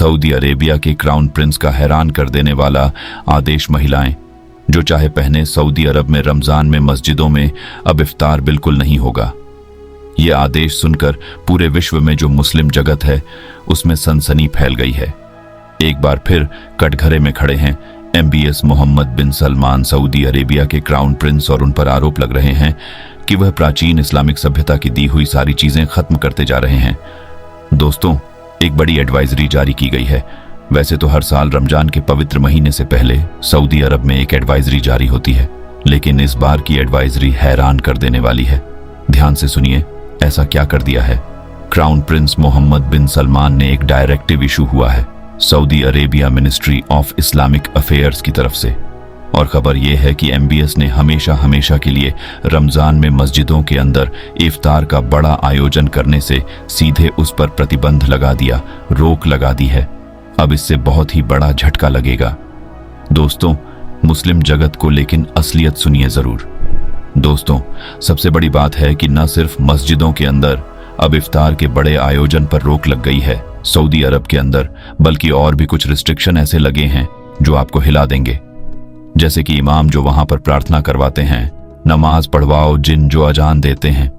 Saudi Arabia के crown Prince का हैरान कर देने वाला आदेश। महिलाएं जो चाहे पहने, सऊदी अरब में रमजान में मस्जिदों में अब इफ्तार बिल्कुल नहीं होगा। ये आदेश सुनकर पूरे विश्व में जो मुस्लिम जगत है उसमें सनसनी फैल गई है। एक बार फिर कटघरे में खड़े हैं MBS मोहम्मद बिन सलमान, सऊदी अरेबिया के क्राउन प्रिंस, और उन पर आरोप लग रहे हैं कि वह प्राचीन इस्लामिक सभ्यता की दी हुई सारी चीजें खत्म करते जा रहे हैं। दोस्तों, एक बड़ी एडवाइजरी जारी की गई है। वैसे तो हर साल रमजान के पवित्र महीने से पहले सऊदी अरब में एक एडवाइजरी जारी होती है, लेकिन इस बार की एडवाइजरी हैरान कर देने वाली है। ध्यान से सुनिए, ऐसा क्या कर दिया है। क्राउन प्रिंस मोहम्मद बिन सलमान ने एक डायरेक्टिव इशू हुआ है Saudi Arabia ministry of Islamic affairs की तरफ से, और खबर यह है कि MBS ने हमेशा के लिए रमजान में मस्जिदों के अंदर इफ्तार का बड़ा आयोजन करने से सीधे उस पर प्रतिबंध लगा दिया, रोक लगा दी है। अब इससे बहुत ही बड़ा झटका लगेगा। दोस्तों, मुस्लिम जगत को लेकिन असलियत सुनिए जरूर। दोस्तों, सबसे बड़ी बात है कि न सिर्फ मस्जिदों के अंदर अब इफ्तार के बड़े आयोजन पर रोक लग गई है सऊदी अरब के अंदर, बल्कि और भी कुछ रिस्ट्रिक्शन ऐसे लगे हैं जो आपको हिला देंगे। जैसे कि इमाम जो वहां पर प्रार्थना करवाते हैं, नमाज पढ़वाओ जिन जो अजान देते हैं,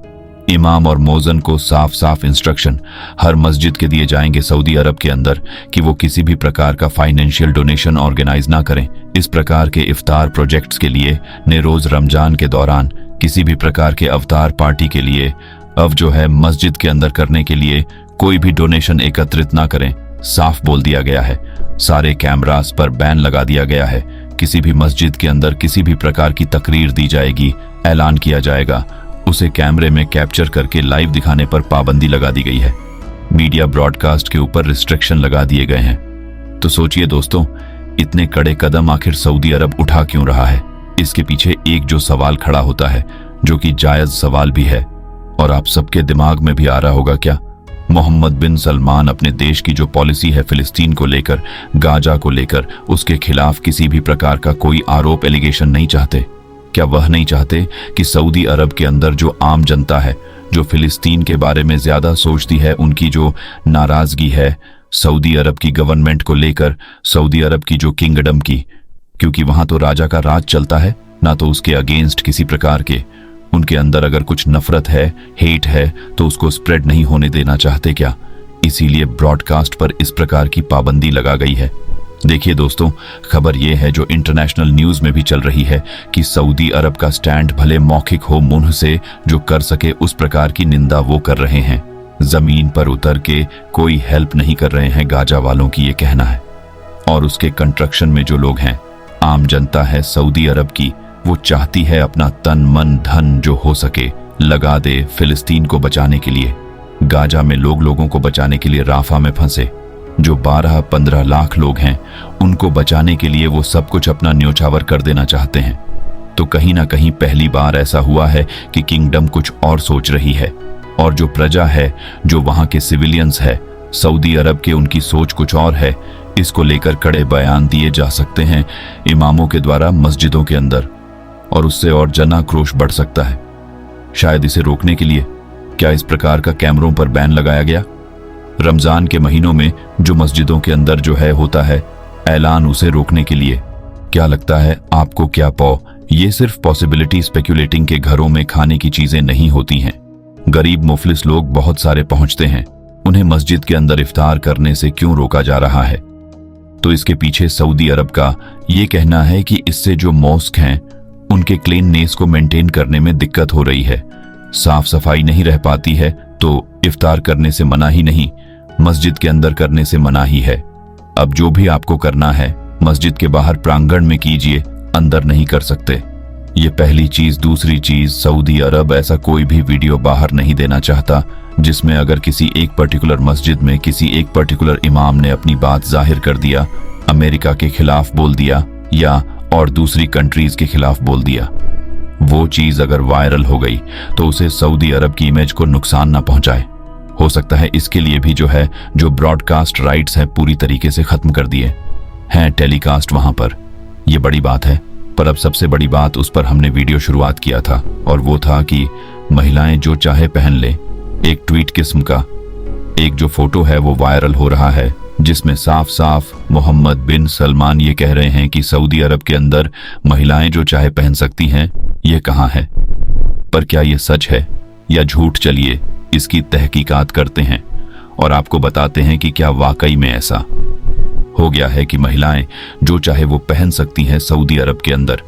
इमाम और मोज़न को साफ साफ इंस्ट्रक्शन हर मस्जिद के दिए जाएंगे सऊदी अरब के अंदर कि वो किसी भी प्रकार का फाइनेंशियल डोनेशन ऑर्गेनाइज ना करें। इस प्रकार के इफ्तार प्रोजेक्ट्स के लिए ने रोज रमजान के दौरान किसी भी प्रकार के अवतार पार्टी के लिए अब जो है मस्जिद के अंदर करने के लिए कोई भी डोनेशन एकत्रित ना करें, साफ बोल दिया गया है। सारे कैमरास पर बैन लगा दिया गया है। किसी भी मस्जिद के अंदर किसी भी प्रकार की तकरीर दी जाएगी, ऐलान किया जाएगा, उसे कैमरे में कैप्चर करके लाइव दिखाने पर पाबंदी लगा दी गई है। मीडिया ब्रॉडकास्ट के ऊपर रिस्ट्रिक्शन लगा दिए गए हैं। तो सोचिए दोस्तों, इतने कड़े कदम आखिर सऊदी अरब उठा क्यों रहा है। इसके पीछे एक जो सवाल खड़ा होता है, जो कि जायज सवाल भी है और आप सबके दिमाग में भी आ रहा होगा, क्या मोहम्मद बिन सलमान अपने देश की जो पॉलिसी है फिलिस्तीन को लेकर, गाजा को लेकर, उसके खिलाफ किसी भी प्रकार का कोई आरोप एलिगेशन नहीं चाहते? क्या वह नहीं चाहते कि सऊदी अरब के अंदर जो आम जनता है, जो फिलिस्तीन के बारे में ज्यादा सोचती है, उनकी जो नाराजगी है सऊदी अरब की गवर्नमेंट को लेकर, सऊदी अरब की जो किंगडम की, क्योंकि वहां तो राजा का राज चलता है, ना तो उसके अगेंस्ट किसी प्रकार के, उनके अंदर अगर कुछ नफरत है, हेट है, तो उसको स्प्रेड नहीं होने देना चाहते क्या? इसीलिए ब्रॉडकास्ट पर इस प्रकार की पाबंदी लगा गई है। देखिए दोस्तों, खबर यह है जो इंटरनेशनल न्यूज में भी चल रही है कि सऊदी अरब का स्टैंड भले मौखिक हो, मुंह से जो कर सके उस प्रकार की निंदा वो कर रहे हैं। जमीन पर उतर के कोई हेल्प नहीं कर रहे हैं गाजा वालों की, ये कहना है। और उसके कंस्ट्रक्शन में जो लोग हैं, आम जनता है सऊदी अरब की, वो चाहती है अपना तन मन धन जो हो सके लगा दे फिलिस्तीन को बचाने के लिए। गाजा में लोगों को बचाने के लिए राफा में फंसे जो 12-15 लाख लोग हैं, उनको बचाने के लिए वो सब कुछ अपना न्योछावर कर देना चाहते हैं। तो कहीं ना कहीं पहली बार ऐसा हुआ है कि किंगडम कुछ और सोच रही है, और जो प्रजा है, जो वहां के सिविलियंस है सऊदी अरब के, उनकी सोच कुछ और है। इसको लेकर कड़े बयान दिए जा सकते हैं इमामों के द्वारा मस्जिदों के अंदर, और उससे और जनाक्रोश बढ़ सकता है। शायद इसे रोकने के लिए क्या इस प्रकार का कैमरों पर बैन लगाया गया? रमजान के महीनों में जो मस्जिदों के अंदर जो है होता है ऐलान, उसे रोकने के लिए क्या लगता है आपको? क्या पौ ये सिर्फ पॉसिबिलिटी स्पेक्युलेटिंग के घरों में खाने की चीजें नहीं होती हैं। गरीब मुफलिस लोग बहुत सारे पहुंचते हैं, उन्हें मस्जिद के अंदर इफ्तार करने से क्यों रोका जा रहा है? तो इसके पीछे सऊदी अरब का ये कहना है कि इससे जो मॉस्क हैं उनके क्लीननेस को मेंटेन करने में दिक्कत हो रही है, साफ सफाई नहीं रह पाती है, तो इफ्तार करने से मना ही नहीं, मस्जिद के अंदर करने से मना ही है। अब जो भी आपको करना है मस्जिद के बाहर प्रांगण में कीजिए, अंदर नहीं कर सकते। ये पहली चीज। दूसरी चीज, सऊदी अरब ऐसा कोई भी वीडियो बाहर नहीं देना चाहता जिसमें अगर किसी एक पर्टिकुलर मस्जिद में किसी एक पर्टिकुलर इमाम ने अपनी बात जाहिर कर दिया, अमेरिका के खिलाफ बोल दिया या और दूसरी कंट्रीज के खिलाफ बोल दिया, वो चीज अगर वायरल हो गई तो उसे सऊदी अरब की इमेज को नुकसान ना पहुंचाए। हो सकता है इसके लिए भी जो है जो ब्रॉडकास्ट राइट्स हैं पूरी तरीके से खत्म कर दिए हैं टेलीकास्ट वहां पर। यह बड़ी बात है, पर अब सबसे बड़ी बात, उस पर हमने वीडियो शुरुआत किया था, और वो था कि महिलाएं जो चाहे पहन ले। एक ट्वीट किस्म का एक जो फोटो है वो वायरल हो रहा है, जिसमें साफ साफ मोहम्मद बिन सलमान ये कह रहे हैं कि सऊदी अरब के अंदर महिलाएं जो चाहे पहन सकती हैं। ये कहाँ है? पर क्या ये सच है या झूठ? चलिए इसकी तहकीकात करते हैं और आपको बताते हैं कि क्या वाकई में ऐसा हो गया है कि महिलाएं जो चाहे वो पहन सकती हैं सऊदी अरब के अंदर।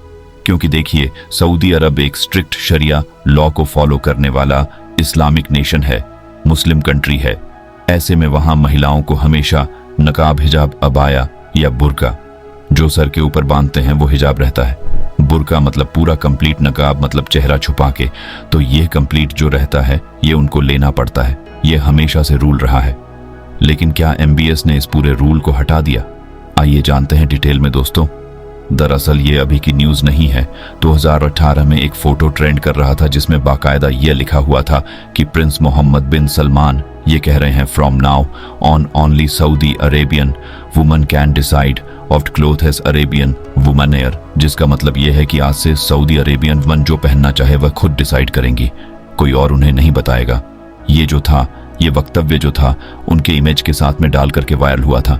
क्योंकि देखिए, सऊदी अरब एक स्ट्रिक्ट शरिया लॉ को फॉलो करने वाला इस्लामिक नेशन है, मुस्लिम कंट्री है। ऐसे में वहां महिलाओं को हमेशा नकाब, हिजाब, अबाया या बुर्का जो सर के ऊपर बांधते हैं वो हिजाब रहता है। बुर्का मतलब पूरा कंप्लीट, नकाब मतलब चेहरा छुपा के। तो ये कंप्लीट जो रहता है ये उनको लेना पड़ता है। ये हमेशा से रूल रहा है। लेकिन क्या एमबीएस ने इस पूरे रूल को हटा दिया? आइए जानते हैं डिटेल में दोस्तों। दरअसल ये अभी की न्यूज नहीं है। 2018 में एक फोटो ट्रेंड कर रहा था जिसमें बाकायदा ये लिखा हुआ था कि प्रिंस मोहम्मद बिन सलमान ये कह रहे हैं, from now on only Saudi Arabian woman can decide of cloth as Arabian woman air. जिसका मतलब ये है कि आज से सऊदी अरेबियन वुमन जो पहनना चाहे वह खुद डिसाइड करेंगी, कोई और उन्हें नहीं बताएगा। ये जो था, ये वक्तव्य जो था उनके इमेज के साथ में डाल करके वायरल हुआ था,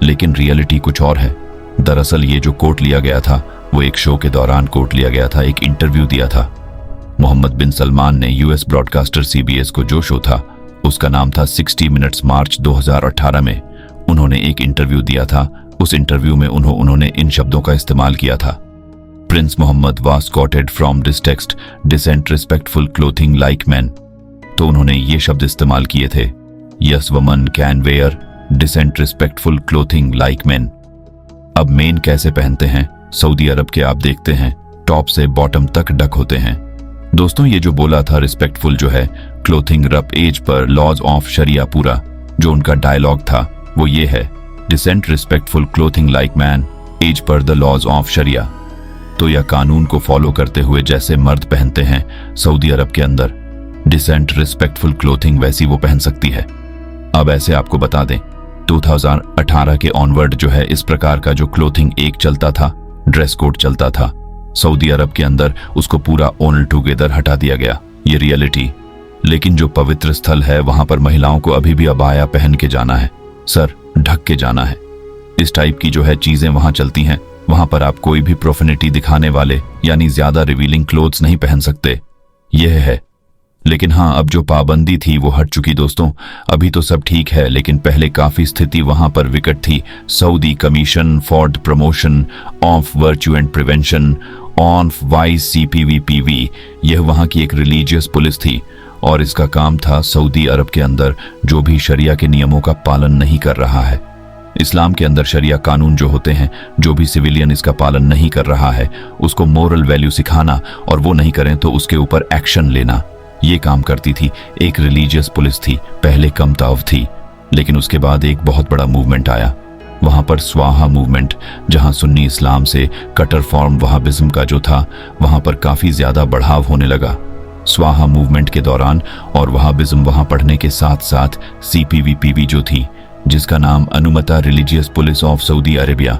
लेकिन रियलिटी कुछ और है। दरअसल ये जो कोट लिया गया था वो एक शो के दौरान कोट लिया गया था, एक इंटरव्यू दिया था। मोहम्मद बिन सलमान ने यूएस ब्रॉडकास्टर सीबीएस को जो शो था उसका नाम था 60 मिनट्स, मार्च 2018 में उन्होंने एक इंटरव्यू दिया था। उस इंटरव्यू में उन्होंने इन शब्दों का इस्तेमाल किया था, prince Mohammed was quoted from this text decent respectful clothing like man. तो उन्होंने ये शब्द इस्तेमाल किए थे, yes woman can wear decent respectful clothing like man. अब मेन कैसे पहनते हैं सऊदी अरब के, आप देखते हैं टॉप से बॉटम तक डक होते हैं। दोस्तों ये जो बोला था रिस्पेक्टफुल जो है क्लोथिंग रब एज पर लॉज ऑफ शरिया, पूरा जो उनका डायलॉग था वो ये है, decent respectful clothing like man as per the laws of Sharia. तो यह कानून को फॉलो करते हुए जैसे मर्द पहनते हैं सऊदी अरब के अंदर डिसेंट रिस्पेक्टफुल क्लोथिंग, वैसी वो पहन सकती है। अब ऐसे आपको बता दें 2018 के ऑनवर्ड जो है इस प्रकार का जो क्लोथिंग एक चलता था, ड्रेस कोड चलता था सऊदी अरब के अंदर, उसको पूरा ऑल टुगेदर हटा दिया गया। ये रियलिटी। लेकिन जो पवित्र स्थल है वहां पर महिलाओं को अभी भी अबाया पहन के जाना है, सर ढक के जाना है। इस टाइप की जो है चीजें वहां चलती हैं। वहां पर आप कोई भी प्रोफेनिटी दिखाने वाले यानी ज्यादा रिवीलिंग क्लोथ्स नहीं पहन सकते, यह है। लेकिन हाँ, अब जो पाबंदी थी वो हट चुकी दोस्तों। अभी तो सब ठीक है, लेकिन पहले काफी स्थिति वहां पर विकट थी। Saudi commission for the promotion of virtue and prevention of YCPVPV, यह वहां की एक रिलीजियस पुलिस थी और इसका काम था सऊदी अरब के अंदर जो भी शरिया के नियमों का पालन नहीं कर रहा है, इस्लाम के अंदर शरिया कानून जो होते हैं, जो भी सिविलियन इसका पालन नहीं कर रहा है उसको मोरल वैल्यू सिखाना, और वो नहीं करें तो उसके ऊपर एक्शन लेना, ये काम करती थी। एक रिलीजियस पुलिस थी, पहले कम ताव थी, लेकिन उसके बाद एक बहुत बड़ा मूवमेंट आया वहां पर, स्वाहा मूवमेंट, जहां सुन्नी इस्लाम से कटर फॉर्म वहाबिज्म का जो था वहां पर काफी ज्यादा बढ़ाव होने लगा स्वाहा मूवमेंट के दौरान। और वहाबिज्म वहां पढ़ने के साथ साथ CPVPV जो थी, जिसका नाम अनुमता religious police of Saudi Arabia,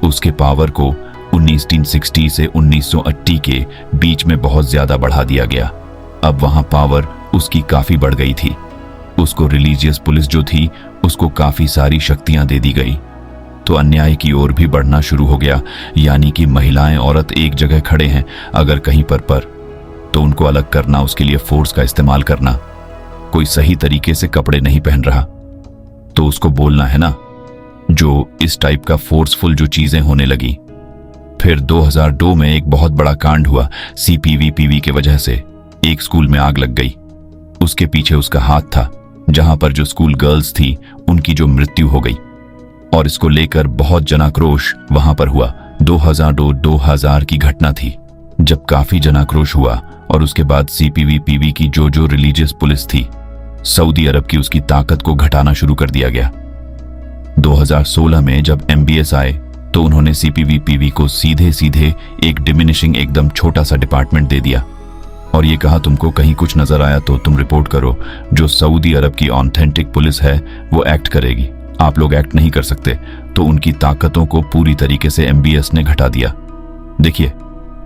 उसके पावर को 1960 से 1980 के बीच में बहुत ज्यादा बढ़ा दिया गया। अब वहां पावर उसकी काफी बढ़ गई थी। उसको रिलीजियस पुलिस जो थी उसको काफी सारी शक्तियां दे दी गई, तो अन्याय की ओर भी बढ़ना शुरू हो गया। यानी कि महिलाएं, औरत एक जगह खड़े हैं अगर कहीं पर तो उनको अलग करना, उसके लिए फोर्स का इस्तेमाल करना। कोई सही तरीके से कपड़े नहीं पहन रहा तो उसको बोलना है ना। जो इस टाइप का फोर्सफुल जो चीजें होने लगी। फिर 2002 में एक बहुत बड़ा कांड हुआ CPVPV के वजह से। एक स्कूल में आग लग गई, उसके पीछे उसका हाथ था, जहां पर जो स्कूल गर्ल्स थी उनकी जो मृत्यु हो गई, और इसको लेकर बहुत जनाक्रोश वहां पर हुआ। 2002-2000 की घटना थी जब काफी जनाक्रोश हुआ, और उसके बाद CPVPV की जो रिलीजियस पुलिस थी सऊदी अरब की, उसकी ताकत को घटाना शुरू कर दिया गया। 2016 में जब MBS आए तो उन्होंने CPVPV को सीधे एक डिमिनिशिंग, एकदम छोटा सा डिपार्टमेंट दे दिया और ये कहा, तुमको कहीं कुछ नजर आया तो तुम रिपोर्ट करो, जो सऊदी अरब की ऑथेंटिक पुलिस है वो एक्ट करेगी, आप लोग एक्ट नहीं कर सकते। तो उनकी ताकतों को पूरी तरीके से MBS ने घटा दिया। देखिए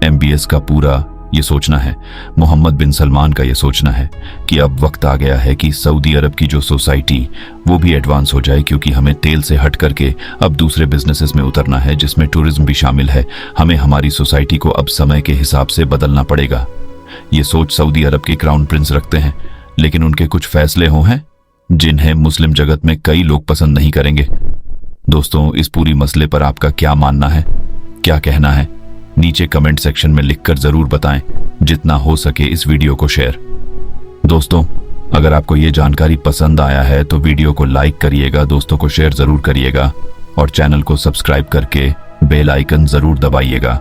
MBS का पूरा ये सोचना है, मोहम्मद बिन सलमान का ये सोचना है कि अब वक्त आ गया है कि सऊदी अरब की जो सोसाइटी वो भी एडवांस हो जाए, क्योंकि हमें तेल से हट करके अब दूसरे बिजनेसेस में उतरना है जिसमें टूरिज्म भी शामिल है। हमें हमारी सोसाइटी को अब समय के हिसाब से बदलना पड़ेगा। ये सोच सऊदी अरब के क्राउन प्रिंस रखते हैं, लेकिन उनके कुछ फैसले हो हैं जिन्हें मुस्लिम जगत में कई लोग पसंद नहीं करेंगे। दोस्तों, इस पूरी मसले पर आपका क्या मानना है, क्या कहना है, नीचे कमेंट सेक्शन में लिखकर जरूर बताएं। जितना हो सके इस वीडियो को शेयर। दोस्तों, अगर आपको ये जानकारी पसंद आया है तो वीडियो को लाइक करिएगा, दोस्तों को शेयर जरूर करिएगा और चैनल को सब्सक्राइब करके बेल आइकन जरूर दबाइएगा।